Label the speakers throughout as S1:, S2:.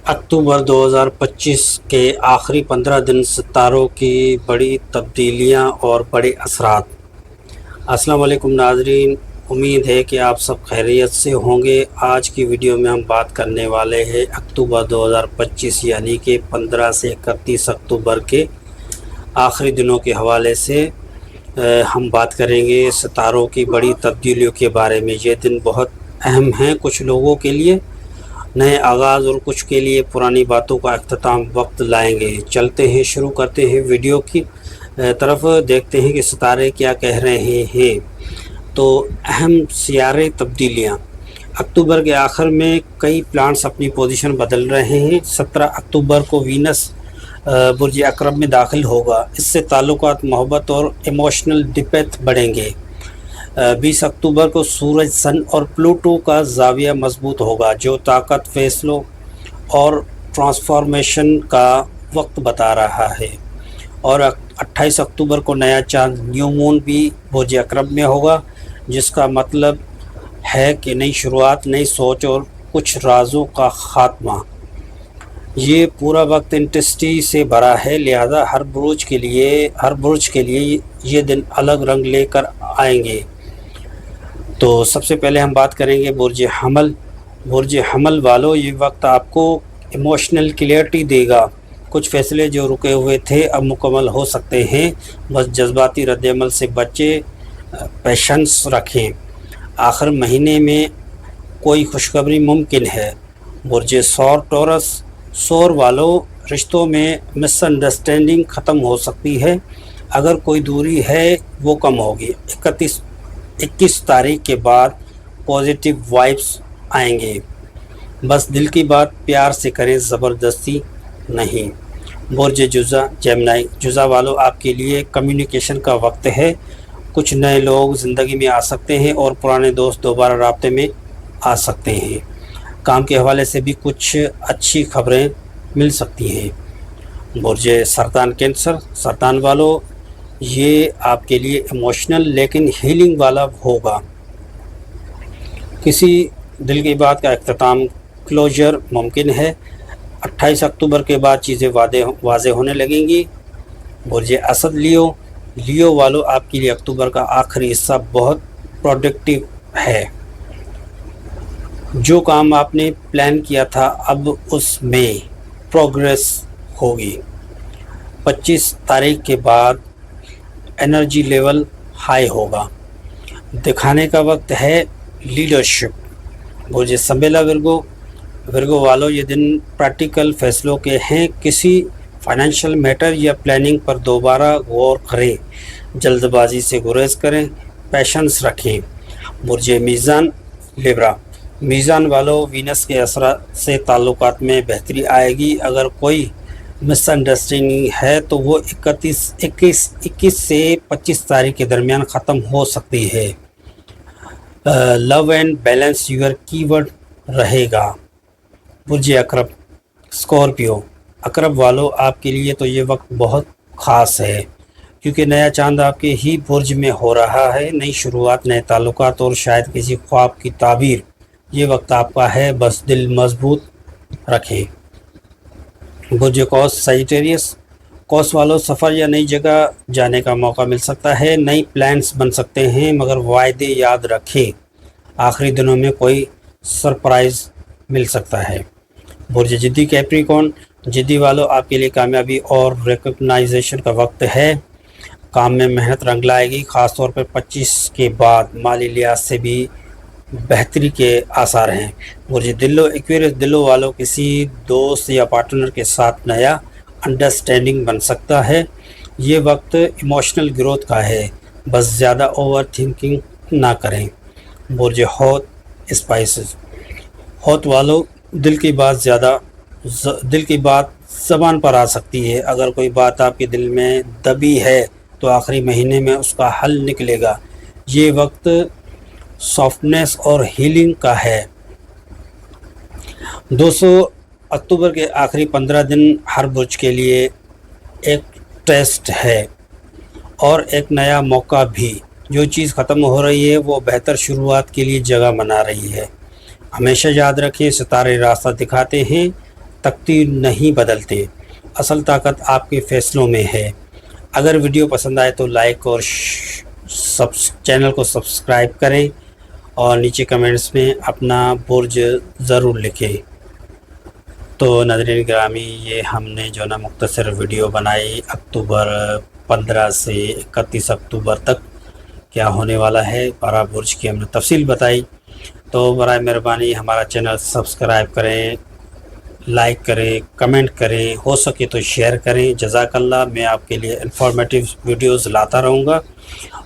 S1: अक्टूबर 2025 के आखिरी 15 दिन सितारों की बड़ी तब्दीलियां और बड़े असरात। अस्सलाम वालेकुम नाज़रीन, उम्मीद है कि आप सब खैरियत से होंगे। आज की वीडियो में हम बात करने वाले हैं अक्टूबर 2025 यानी कि 15 से 31 अक्टूबर के आखिरी दिनों के हवाले से हम बात करेंगे सितारों की बड़ी तब्दीलियों के बारे में। ये दिन बहुत अहम हैं कुछ लोगों के लिए, नए आगाज़, और कुछ के लिए पुरानी बातों का अख्ताम वक्त लाएंगे। चलते हैं, शुरू करते हैं वीडियो की तरफ, देखते हैं कि सितारे क्या कह रहे हैं। तो अहम सियारे तब्दीलियाँ। अक्टूबर के आखिर में कई प्लांट्स अपनी पोजीशन बदल रहे हैं। 17 अक्टूबर को वीनस बुर्ज अकरब में दाखिल होगा। इससे ताल्लुकात, मोहब्बत और इमोशनल डिपेथ बढ़ेंगे। 20 अक्टूबर को सूरज, सन और प्लूटो का जाविया मजबूत होगा, जो ताकत, फैसलों और ट्रांसफॉर्मेशन का वक्त बता रहा है। और 28 अक्टूबर को नया चांद, न्यू मून भी बुर्ज अकरब में होगा, जिसका मतलब है कि नई शुरुआत, नई सोच और कुछ राजों का खात्मा। ये पूरा वक्त इंटेंसिटी से भरा है, लिहाजा हर बुर्ज के लिए ये दिन अलग रंग लेकर आएंगे। तो सबसे पहले हम बात करेंगे बुर्ज हमल। बुर्ज हमल वालों, ये वक्त आपको इमोशनल क्लियरिटी देगा। कुछ फैसले जो रुके हुए थे अब मुकम्मल हो सकते हैं। बस जज्बाती रद्दअमल से बचे, पेशेंस रखें। आखिर महीने में कोई खुशखबरी मुमकिन है। बुर्ज सौर टॉरस, सौर वालों, रिश्तों में मिसअंडरस्टैंडिंग ख़त्म हो सकती है। अगर कोई दूरी है वो कम होगी। 21 तारीख के बाद पॉजिटिव वाइब्स आएंगे। बस दिल की बात प्यार से करें, ज़बरदस्ती नहीं। बुर्ज जुज़ा, जेमिनी, जुज़ा वालों, आपके लिए कम्युनिकेशन का वक्त है। कुछ नए लोग ज़िंदगी में आ सकते हैं और पुराने दोस्त दोबारा राब्ते में आ सकते हैं। काम के हवाले से भी कुछ अच्छी खबरें मिल सकती हैं। बुर्ज सरतान, कैंसर, सरतान वालों, ये आपके लिए इमोशनल लेकिन हीलिंग वाला होगा। किसी दिल की बात का अख्ताम, क्लोजर मुमकिन है। 28 अक्टूबर के बाद चीज़ें वाज़े होने लगेंगी। बुर्ज असद, लियो वालों, आपके लिए अक्टूबर का आखिरी हिस्सा बहुत प्रोडक्टिव है। जो काम आपने प्लान किया था अब उसमें प्रोग्रेस होगी। 25 तारीख के बाद एनर्जी लेवल हाई होगा। दिखाने का वक्त है लीडरशिप। बुर्ज संबेला, विर्गो वालों, ये दिन प्रैक्टिकल फैसलों के हैं। किसी फाइनेंशियल मैटर या प्लानिंग पर दोबारा गौर करें, जल्दबाजी से गुरेज करें, पेशेंस रखें। बुर्ज मीज़ान, लिब्रा, मीज़ान वालों, वीनस के असर से ताल्लुकात में बेहतरी आएगी। अगर कोई मिसअंडरस्टैंडिंग है तो वो 21 से 25 तारीख के दरमियान ख़त्म हो सकती है। Love and balance your keyword रहेगा। बुर्ज अकरब, स्कॉर्पियो, अकरब वालों, आपके लिए तो ये वक्त बहुत ख़ास है, क्योंकि नया चांद आपके ही बुर्ज में हो रहा है। नई शुरुआत, नए ताल्लुकात और शायद किसी ख्वाब की ताबीर, ये वक्त आपका है। बस दिल मजबूत रखें। बुर्ज कौस, सजिटेरियस, कौस वालों, सफ़र या नई जगह जाने का मौका मिल सकता है। नई प्लान्स बन सकते हैं, मगर वायदे याद रखें। आखिरी दिनों में कोई सरप्राइज़ मिल सकता है। बुर्ज जिद्दी, कैप्रिकॉर्न, जिद्दी वालों, आपके लिए कामयाबी और रिकग्नाइजेशन का वक्त है। काम में मेहनत रंग लाएगी, ख़ास तौर पर 25 के बाद माली लिहाज से भी बेहतरी के आसार हैं। बुर्ज दिल्लो, एक्वेरियस, दिल्लो वालों, किसी दोस्त या पार्टनर के साथ नया अंडरस्टैंडिंग बन सकता है। ये वक्त इमोशनल ग्रोथ का है, बस ज़्यादा ओवर थिंकिंग ना करें। बुर्ज हौत, स्पाइसेस, हौत वालों, दिल की बात ज़बान पर आ सकती है। अगर कोई बात आपके दिल में दबी है तो आखिरी महीने में उसका हल निकलेगा। ये वक्त सॉफ्टनेस और हीलिंग का है। 200 अक्टूबर के आखिरी 15 दिन हर बुर्ज के लिए एक टेस्ट है और एक नया मौका भी। जो चीज़ ख़त्म हो रही है वो बेहतर शुरुआत के लिए जगह बना रही है। हमेशा याद रखें, सितारे रास्ता दिखाते हैं, تقدیر نہیں بدلتے، اصل طاقت آپ کے فیصلوں میں ہے۔ اگر ویڈیو پسند آئے تو لائک اور چینل کو سبسکرائب کریں اور نیچے کمنٹس میں اپنا برج ضرور لکھیں۔ تو ناظرین گرامی، یہ ہم نے جو نا مختصر ویڈیو بنائی اکتوبر 15 سے 31 اکتوبر تک کیا ہونے والا ہے، 12 برج کی ہم نے تفصیل بتائی۔ تو برائے مہربانی ہمارا چینل سبسکرائب کریں، لائک کریں، کمنٹ کریں، ہو سکے تو شیئر کریں۔ جزاک اللہ۔ میں آپ کے لیے انفارمیٹیو ویڈیوز لاتا رہوں گا،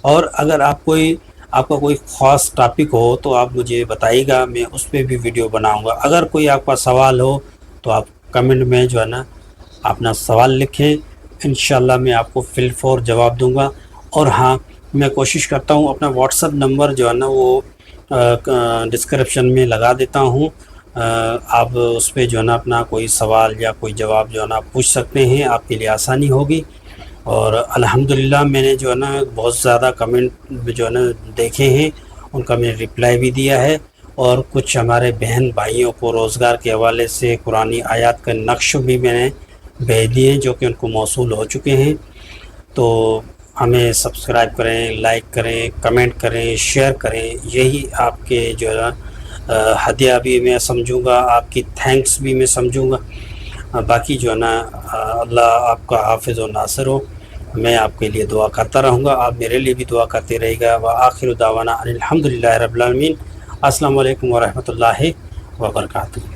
S1: اور اگر آپ کا کوئی خاص ٹاپک ہو تو آپ مجھے بتائیے گا، میں اس پہ بھی ویڈیو بناؤں گا۔ اگر کوئی آپ کا سوال ہو تو آپ کمنٹ میں جو ہے نا اپنا سوال لکھیں، انشاءاللہ میں آپ کو فی الفور جواب دوں گا۔ اور ہاں، میں کوشش کرتا ہوں اپنا واٹس ایپ نمبر جو ہے نا وہ ڈسکرپشن میں لگا دیتا ہوں، آپ اس پہ جو ہے نا اپنا کوئی سوال یا کوئی جواب جو ہے نا پوچھ سکتے ہیں، آپ کے لیے آسانی ہوگی۔ اور الحمدللہ میں نے جو ہے نا بہت زیادہ کمنٹ جو ہے نا دیکھے ہیں، ان کا میں نے رپلائی بھی دیا ہے، اور کچھ ہمارے بہن بھائیوں کو روزگار کے حوالے سے قرآنی آیات کا نقش بھی میں نے بھیج دیے جو کہ ان کو موصول ہو چکے ہیں۔ تو ہمیں سبسکرائب کریں، لائک کریں، کمنٹ کریں، شیئر کریں، یہی آپ کے جو ہے نا ہدیہ بھی میں سمجھوں گا، آپ کی تھینکس بھی میں سمجھوں گا۔ باقی جو ہے نا اللہ آپ کا حافظ و ناصر ہو، میں آپ کے لیے دعا کرتا رہوں گا، آپ میرے لیے بھی دعا کرتے رہے گا۔ وآخر دعوانا الحمدللہ رب العالمین۔ السلام علیکم ورحمۃ اللہ وبرکاتہ۔